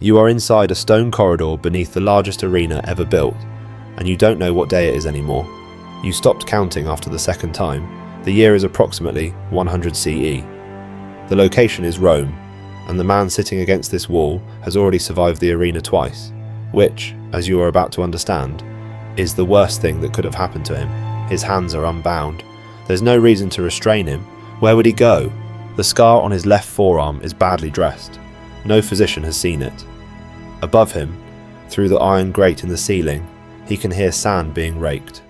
You are inside a stone corridor beneath the largest arena ever built, and you don't know what day it is anymore. You stopped counting after the second time. The year is approximately 100 CE. The location is Rome, and the man sitting against this wall has already survived the arena twice, which, as you are about to understand, is the worst thing that could have happened to him. His hands are unbound. There's no reason to restrain him. Where would he go? The scar on his left forearm is badly dressed. No physician has seen it. Above him, through the iron grate in the ceiling, he can hear sand being raked.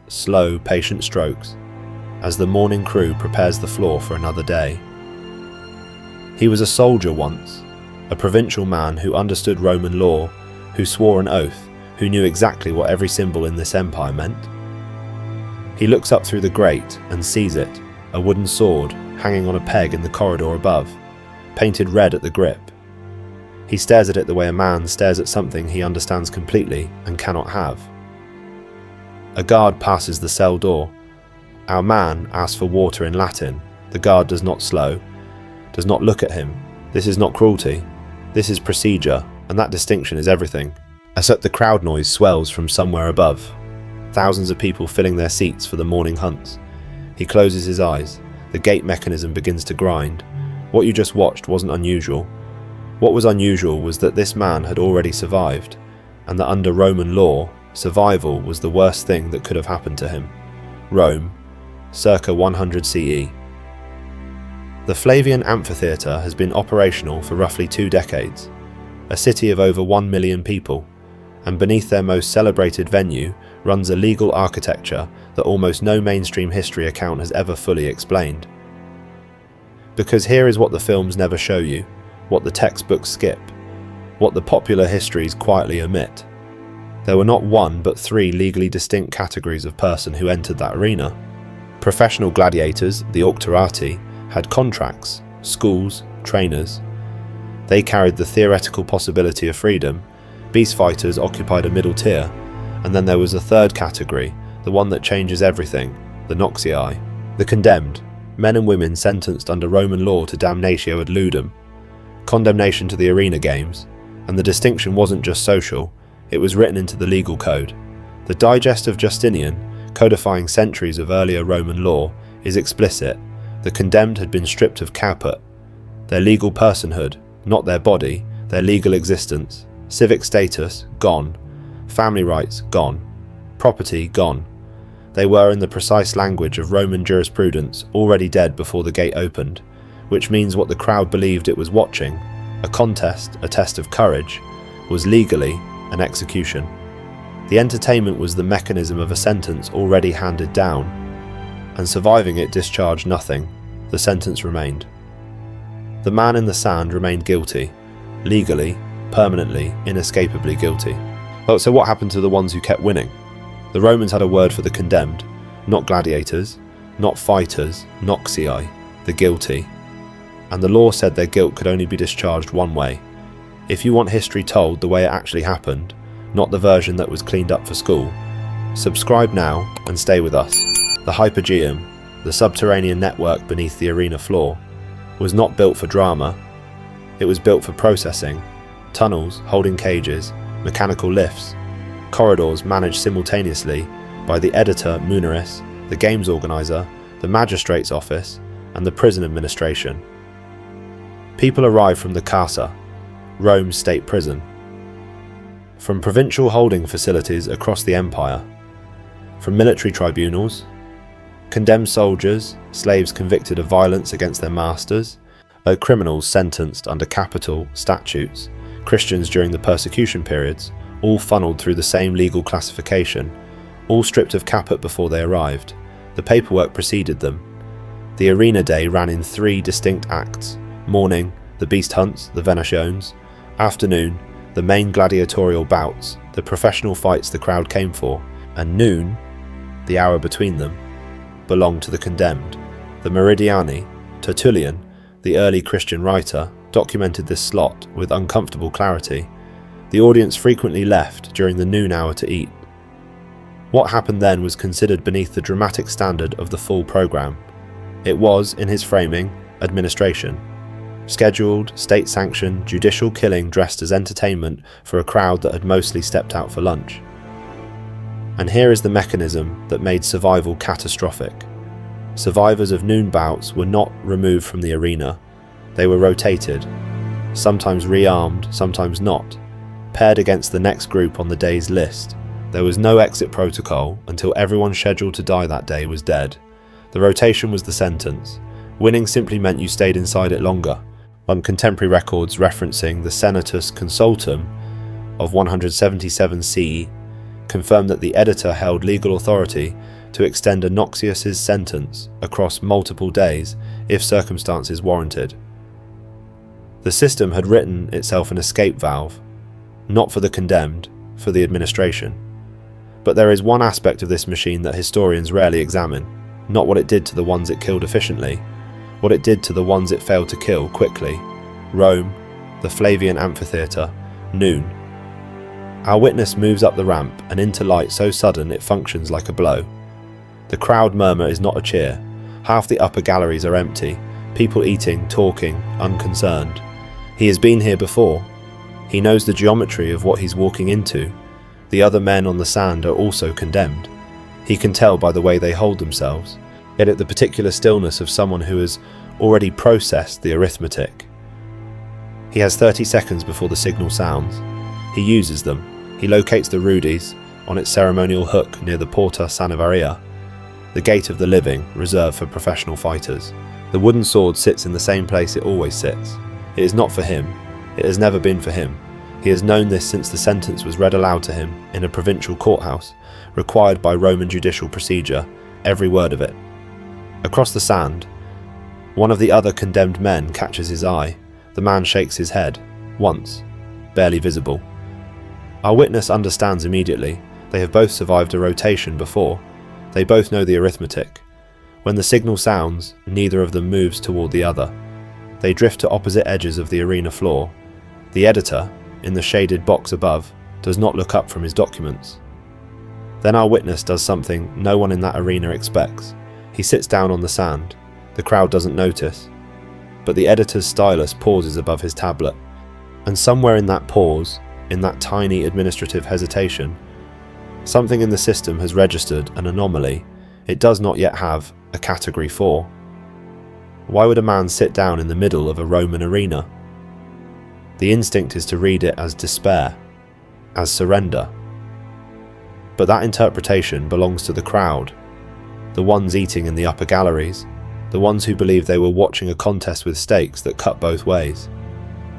Slow, patient strokes, as the morning crew prepares the floor for another day. He was a soldier once, a provincial man who understood Roman law, who swore an oath, who knew exactly what every symbol in this empire meant. He looks up through the grate and sees it, a wooden sword hanging on a peg in the corridor above, painted red at the grip. He stares at it the way a man stares at something he understands completely and cannot have. A guard passes the cell door. Our man asks for water in Latin. The guard does not slow, does not look at him. This is not cruelty. This is procedure, and that distinction is everything. Except the crowd noise swells from somewhere above. Thousands of people filling their seats for the morning hunts. He closes his eyes. The gate mechanism begins to grind. What you just watched wasn't unusual. What was unusual was that this man had already survived, and that under Roman law, survival was the worst thing that could have happened to him. Rome, circa 100 CE. The Flavian Amphitheatre has been operational for roughly 2 decades, a city of over 1 million people, and beneath their most celebrated venue runs a legal architecture that almost no mainstream history account has ever fully explained. Because here is what the films never show you, what the textbooks skip, what the popular histories quietly omit. There were not 1 but 3 legally distinct categories of person who entered that arena. Professional gladiators, the auctorati, had contracts, schools, trainers. They carried the theoretical possibility of freedom. Beast fighters occupied a middle tier, and then there was a third category, the one that changes everything, the Noxii, the condemned, men and women sentenced under Roman law to damnatio ad ludum, condemnation to the arena games, and the distinction wasn't just social, it was written into the legal code. The Digest of Justinian, codifying centuries of earlier Roman law, is explicit. The condemned had been stripped of caput, their legal personhood, not their body, their legal existence, civic status, gone, family rights, gone, property, gone. They were, in the precise language of Roman jurisprudence, already dead before the gate opened, which means what the crowd believed it was watching, a contest, a test of courage, was legally an execution. The entertainment was the mechanism of a sentence already handed down, and surviving it discharged nothing. The sentence remained. The man in the sand remained guilty, legally, permanently, inescapably guilty. Well, so what happened to the ones who kept winning? The Romans had a word for the condemned, not gladiators, not fighters, Noxii, the guilty. And the law said their guilt could only be discharged one way. If you want history told the way it actually happened, not the version that was cleaned up for school, subscribe now and stay with us. The Hypogeum, the subterranean network beneath the arena floor, was not built for drama. It was built for processing. Tunnels, holding cages, mechanical lifts, corridors managed simultaneously by the editor Muneris, the games organizer, the magistrate's office, and the prison administration. People arrive from the Casa, Rome's state prison, from provincial holding facilities across the empire, from military tribunals, condemned soldiers, slaves convicted of violence against their masters, criminals sentenced under capital statutes, Christians during the persecution periods, all funneled through the same legal classification, all stripped of caput before they arrived. The paperwork preceded them. The arena day ran in 3 distinct acts: morning, the beast hunts, the venations; afternoon, the main gladiatorial bouts, the professional fights the crowd came for; and noon, the hour between them, belonged to the condemned. The Meridiani, Tertullian, the early Christian writer, documented this slot with uncomfortable clarity. The audience frequently left during the noon hour to eat. What happened then was considered beneath the dramatic standard of the full programme. It was, in his framing, administration. Scheduled, state-sanctioned, judicial killing dressed as entertainment for a crowd that had mostly stepped out for lunch. And here is the mechanism that made survival catastrophic. Survivors of noon bouts were not removed from the arena. They were rotated, sometimes rearmed, sometimes not, paired against the next group on the day's list. There was no exit protocol until everyone scheduled to die that day was dead. The rotation was the sentence. Winning simply meant you stayed inside it longer. On contemporary records referencing the Senatus Consultum of 177 CE, confirmed that the editor held legal authority to extend a Noxius's sentence across multiple days if circumstances warranted. The system had written itself an escape valve, not for the condemned, for the administration. But there is one aspect of this machine that historians rarely examine, not what it did to the ones it killed efficiently, what it did to the ones it failed to kill quickly. Rome, the Flavian Amphitheatre, noon. Our witness moves up the ramp and into light so sudden it functions like a blow. The crowd murmur is not a cheer. Half the upper galleries are empty, people eating, talking, unconcerned. He has been here before. He knows the geometry of what he's walking into. The other men on the sand are also condemned. He can tell by the way they hold themselves, yet at the particular stillness of someone who has already processed the arithmetic. He has 30 seconds before the signal sounds. He uses them. He locates the Rudis on its ceremonial hook near the Porta Sanivaria, the gate of the living, reserved for professional fighters. The wooden sword sits in the same place it always sits. It is not for him. It has never been for him. He has known this since the sentence was read aloud to him in a provincial courthouse, required by Roman judicial procedure, every word of it. Across the sand, one of the other condemned men catches his eye. The man shakes his head, once, barely visible. Our witness understands immediately. They have both survived a rotation before. They both know the arithmetic. When the signal sounds, neither of them moves toward the other. They drift to opposite edges of the arena floor. The editor, in the shaded box above, does not look up from his documents. Then our witness does something no one in that arena expects. He sits down on the sand. The crowd doesn't notice. But the editor's stylus pauses above his tablet. And somewhere in that pause, in that tiny administrative hesitation, something in the system has registered an anomaly. It does not yet have a Category 4. Why would a man sit down in the middle of a Roman arena? The instinct is to read it as despair, as surrender. But that interpretation belongs to the crowd, the ones eating in the upper galleries, the ones who believed they were watching a contest with stakes that cut both ways.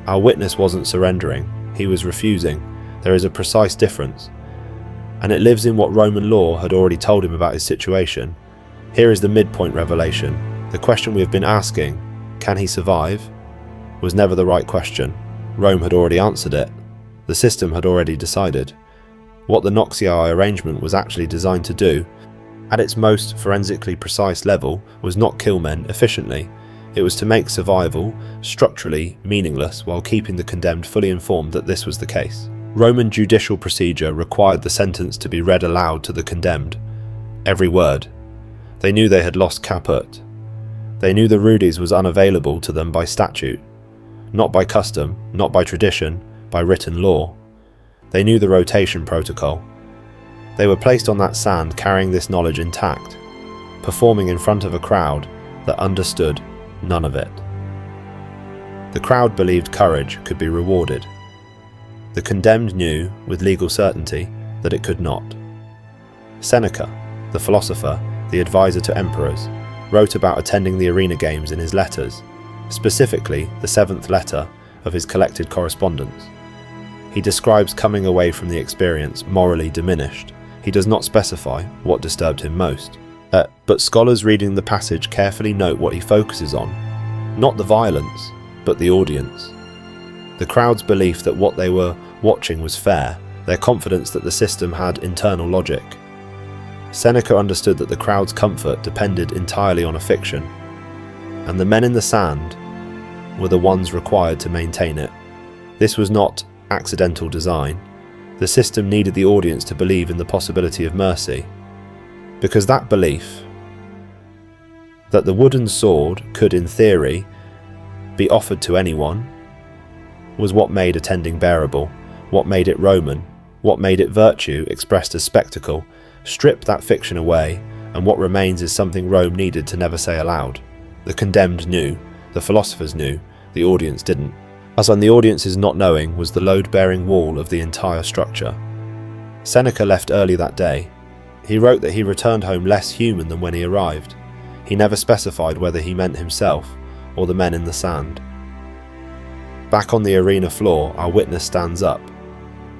Our witness wasn't surrendering, he was refusing. There is a precise difference. And it lives in what Roman law had already told him about his situation. Here is the midpoint revelation. The question we have been asking, can he survive, was never the right question. Rome had already answered it. The system had already decided. What the Noxii arrangement was actually designed to do, at its most forensically precise level, was not kill men efficiently. It was to make survival structurally meaningless while keeping the condemned fully informed that this was the case. Roman judicial procedure required the sentence to be read aloud to the condemned. Every word. They knew they had lost caput. They knew the Rudis was unavailable to them by statute. Not by custom, not by tradition, by written law. They knew the rotation protocol. They were placed on that sand carrying this knowledge intact, performing in front of a crowd that understood none of it. The crowd believed courage could be rewarded. The condemned knew, with legal certainty, that it could not. Seneca, the philosopher, the advisor to emperors, wrote about attending the arena games in his letters, specifically the 7th letter of his collected correspondence. He describes coming away from the experience morally diminished. He does not specify what disturbed him most. But scholars reading the passage carefully note what he focuses on. Not the violence, but the audience. The crowd's belief that what they were watching was fair, their confidence that the system had internal logic. Seneca understood that the crowd's comfort depended entirely on a fiction, and the men in the sand were the ones required to maintain it. This was not accidental design. The system needed the audience to believe in the possibility of mercy, because that belief, that the wooden sword could in theory be offered to anyone, was what made attending bearable, what made it Roman, what made it virtue expressed as spectacle. Strip that fiction away, and what remains is something Rome needed to never say aloud. The condemned knew, the philosophers knew, the audience didn't. As on the audience's not knowing was the load-bearing wall of the entire structure. Seneca left early that day. He wrote that he returned home less human than when he arrived. He never specified whether he meant himself or the men in the sand. Back on the arena floor, our witness stands up.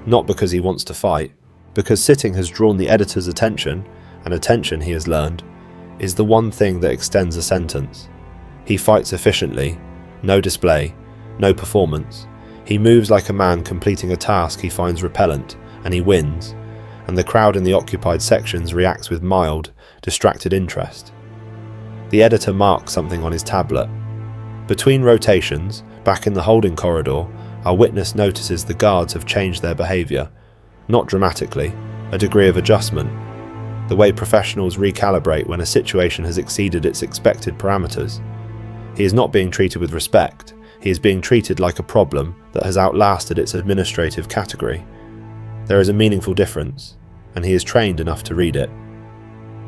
Not because he wants to fight, because sitting has drawn the editor's attention, and attention, he has learned, is the one thing that extends a sentence. He fights efficiently, no display, no performance. He moves like a man completing a task he finds repellent, and he wins, and the crowd in the occupied sections reacts with mild, distracted interest. The editor marks something on his tablet. Between rotations, back in the holding corridor, our witness notices the guards have changed their behaviour. Not dramatically, a degree of adjustment. The way professionals recalibrate when a situation has exceeded its expected parameters. He is not being treated with respect. He is being treated like a problem that has outlasted its administrative category. There is a meaningful difference, and he is trained enough to read it.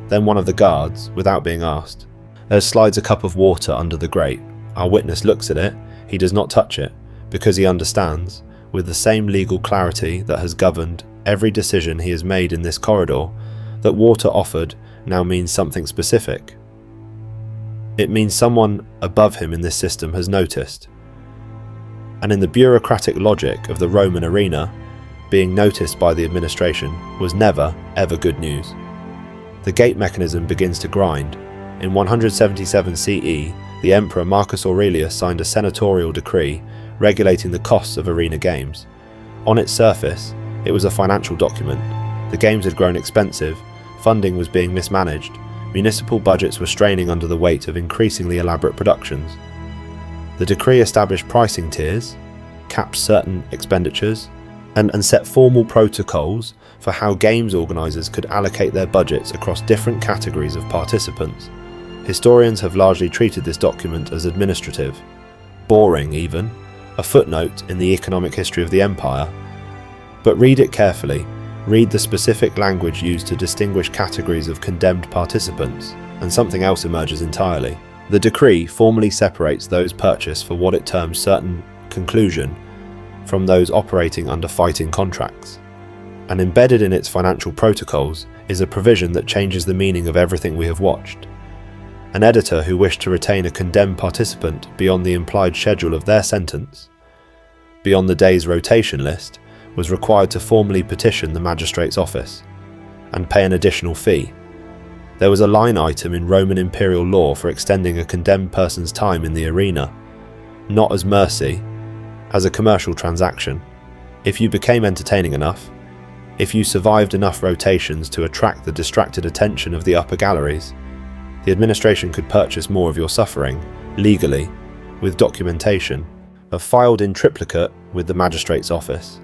Then one of the guards, without being asked, slides a cup of water under the grate. Our witness looks at it. He does not touch it, because he understands, with the same legal clarity that has governed every decision he has made in this corridor, that water offered now means something specific. It means someone above him in this system has noticed. And in the bureaucratic logic of the Roman arena, being noticed by the administration was never, ever good news. The gate mechanism begins to grind. In 177 CE, the Emperor Marcus Aurelius signed a senatorial decree regulating the costs of arena games. On its surface, it was a financial document. The games had grown expensive, funding was being mismanaged, municipal budgets were straining under the weight of increasingly elaborate productions. The decree established pricing tiers, capped certain expenditures, and set formal protocols for how games organisers could allocate their budgets across different categories of participants. Historians have largely treated this document as administrative, boring even, a footnote in the economic history of the empire. But read it carefully, read the specific language used to distinguish categories of condemned participants, and something else emerges entirely. The decree formally separates those purchased for what it terms certain conclusion from those operating under fighting contracts. And embedded in its financial protocols is a provision that changes the meaning of everything we have watched. An editor who wished to retain a condemned participant beyond the implied schedule of their sentence, beyond the day's rotation list, was required to formally petition the magistrate's office and pay an additional fee. There was a line item in Roman imperial law for extending a condemned person's time in the arena, not as mercy, as a commercial transaction. If you became entertaining enough, if you survived enough rotations to attract the distracted attention of the upper galleries, the administration could purchase more of your suffering, legally, with documentation, filed in triplicate with the magistrate's office.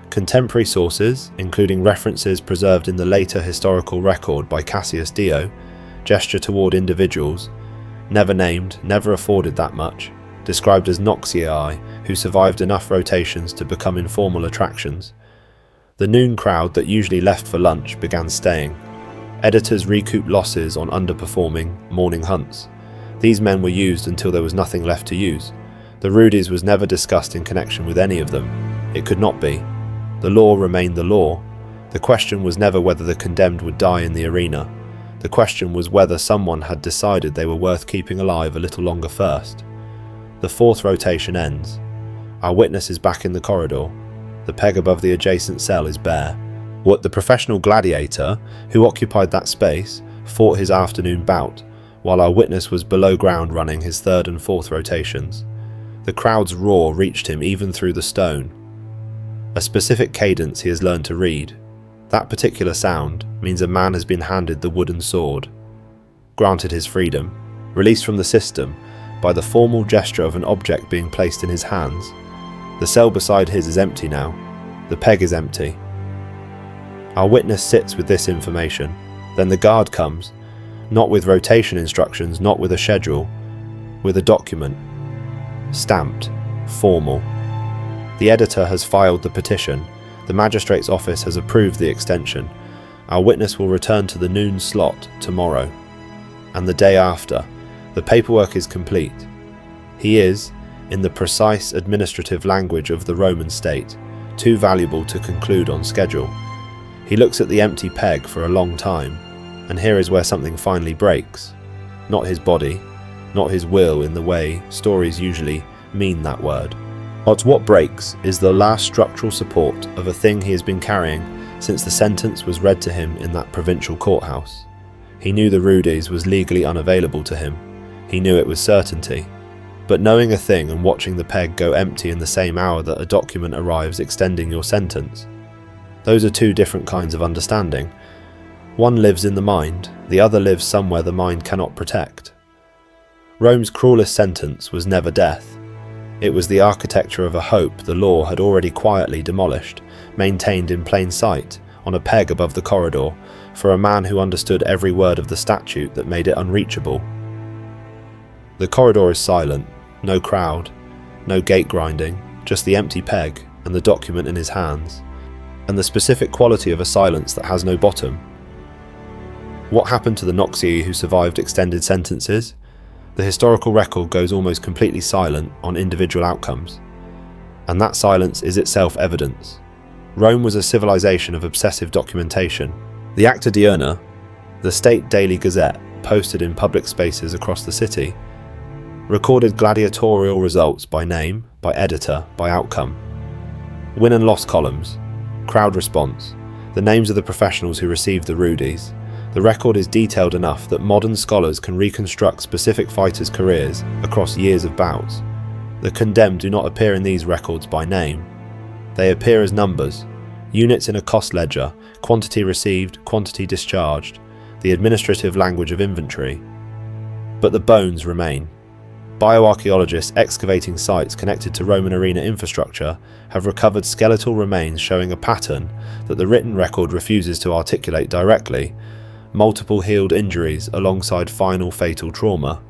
Contemporary sources, including references preserved in the later historical record by Cassius Dio, gesture toward individuals, never named, never afforded that much, described as Noxii, who survived enough rotations to become informal attractions. The noon crowd that usually left for lunch began staying. Editors recouped losses on underperforming morning hunts. These men were used until there was nothing left to use. The Rudies was never discussed in connection with any of them. It could not be. The law remained the law. The question was never whether the condemned would die in the arena. The question was whether someone had decided they were worth keeping alive a little longer first. The fourth rotation ends. Our witness is back in the corridor. The peg above the adjacent cell is bare. What the professional gladiator, who occupied that space, fought his afternoon bout, while our witness was below ground running his third and fourth rotations. The crowd's roar reached him even through the stone. A specific cadence he has learned to read. That particular sound means a man has been handed the wooden sword, granted his freedom, released from the system by the formal gesture of an object being placed in his hands. The cell beside his is empty now. The peg is empty. Our witness sits with this information. Then the guard comes, not with rotation instructions, not with a schedule, with a document. stamped, formal. The editor has filed the petition, the magistrate's office has approved the extension. Our witness will return to the noon slot tomorrow. And the day after. The paperwork is complete. He is, in the precise administrative language of the Roman state, too valuable to conclude on schedule. He looks at the empty peg for a long time, and here is where something finally breaks. Not his body, not his will in the way stories usually mean that word. But what breaks is the last structural support of a thing he has been carrying since the sentence was read to him in that provincial courthouse. He knew the Rudis was legally unavailable to him. He knew it with certainty. But knowing a thing and watching the peg go empty in the same hour that a document arrives extending your sentence, those are two different kinds of understanding. One lives in the mind, the other lives somewhere the mind cannot protect. Rome's cruelest sentence was never death. It was the architecture of a hope the law had already quietly demolished, maintained in plain sight, on a peg above the corridor, for a man who understood every word of the statute that made it unreachable. The corridor is silent, no crowd, no gate grinding, just the empty peg and the document in his hands, and the specific quality of a silence that has no bottom. What happened to the Noxii who survived extended sentences? The historical record goes almost completely silent on individual outcomes, and that silence is itself evidence. Rome was a civilization of obsessive documentation. The Acta Diurna, the state daily gazette posted in public spaces across the city, recorded gladiatorial results by name, by editor, by outcome. Win and loss columns, crowd response, the names of the professionals who received the Rudis. The record is detailed enough that modern scholars can reconstruct specific fighters' careers across years of bouts. The condemned do not appear in these records by name. They appear as numbers, units in a cost ledger, quantity received, quantity discharged, the administrative language of inventory. But the bones remain. Bioarchaeologists excavating sites connected to Roman arena infrastructure have recovered skeletal remains showing a pattern that the written record refuses to articulate directly. Multiple healed injuries alongside final fatal trauma.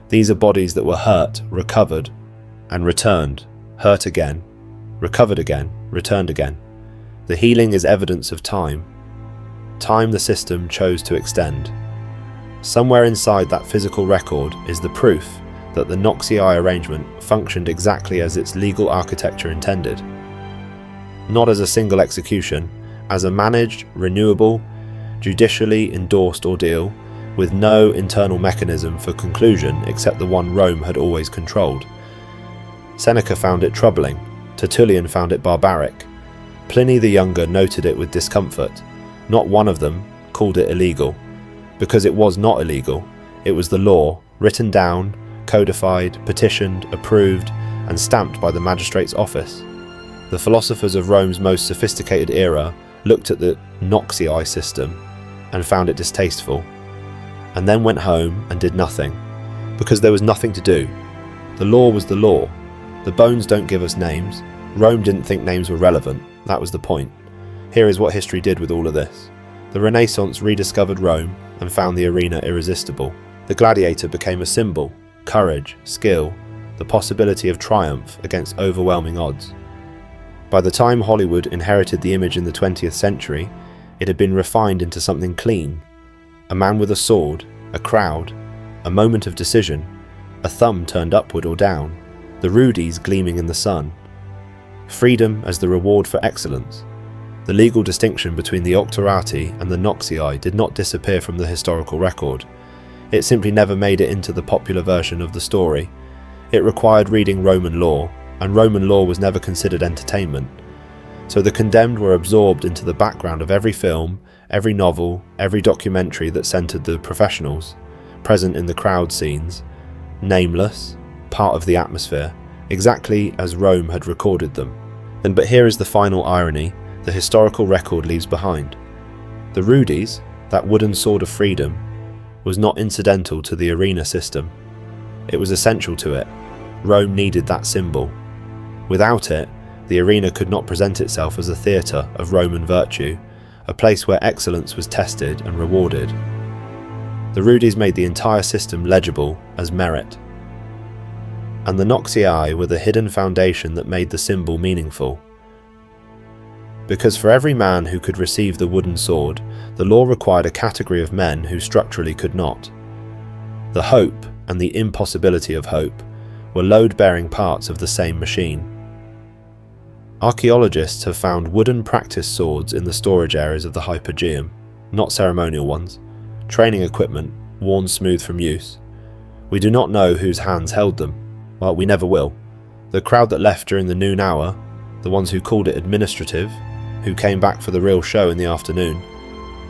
These are bodies that were hurt, recovered, and returned, hurt again, recovered again, returned again. The healing is evidence of time. Time the system chose to extend. Somewhere inside that physical record is the proof that the Noxii arrangement functioned exactly as its legal architecture intended. Not as a single execution, as a managed, renewable, judicially endorsed ordeal with no internal mechanism for conclusion except the one Rome had always controlled. Seneca found it troubling, Tertullian found it barbaric, Pliny the Younger noted it with discomfort. Not one of them called it illegal, because it was not illegal. It was the law, written down, codified, petitioned, approved, and stamped by the magistrate's office. The philosophers of Rome's most sophisticated era looked at the Noxii system and found it distasteful, and then went home and did nothing, because there was nothing to do. The law was the law. The bones don't give us names. Rome didn't think names were relevant. That was the point. Here is what history did with all of this. The Renaissance rediscovered Rome and found the arena irresistible. The gladiator became a symbol, courage, skill, the possibility of triumph against overwhelming odds. By the time Hollywood inherited the image in the 20th century, it had been refined into something clean. A man with a sword, a crowd, a moment of decision, a thumb turned upward or down, the Rudis gleaming in the sun. Freedom as the reward for excellence. The legal distinction between the Octorati and the Noxii did not disappear from the historical record. It simply never made it into the popular version of the story. It required reading Roman law, and Roman law was never considered entertainment. So the condemned were absorbed into the background of every film, every novel, every documentary that centered the professionals, present in the crowd scenes, nameless, part of the atmosphere, exactly as Rome had recorded them. But here is the final irony the historical record leaves behind. The Rudis, that wooden sword of freedom, was not incidental to the arena system. It was essential to it. Rome needed that symbol. Without it, the arena could not present itself as a theatre of Roman virtue, a place where excellence was tested and rewarded. The Rudis made the entire system legible as merit. and the Noxii were the hidden foundation that made the symbol meaningful. Because for every man who could receive the wooden sword, the law required a category of men who structurally could not. The hope and the impossibility of hope were load-bearing parts of the same machine. Archaeologists have found wooden practice swords in the storage areas of the Hypogeum, not ceremonial ones, training equipment worn smooth from use. We do not know whose hands held them. Well, we never will. The crowd that left during the noon hour, the ones who called it administrative, who came back for the real show in the afternoon,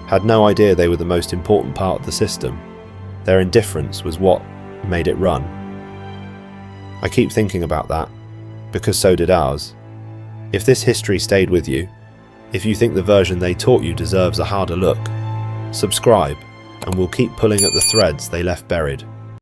had no idea they were the most important part of the system. Their indifference was what made it run. I keep thinking about that, because so did ours. If this history stayed with you, if you think the version they taught you deserves a harder look, subscribe and we'll keep pulling at the threads they left buried.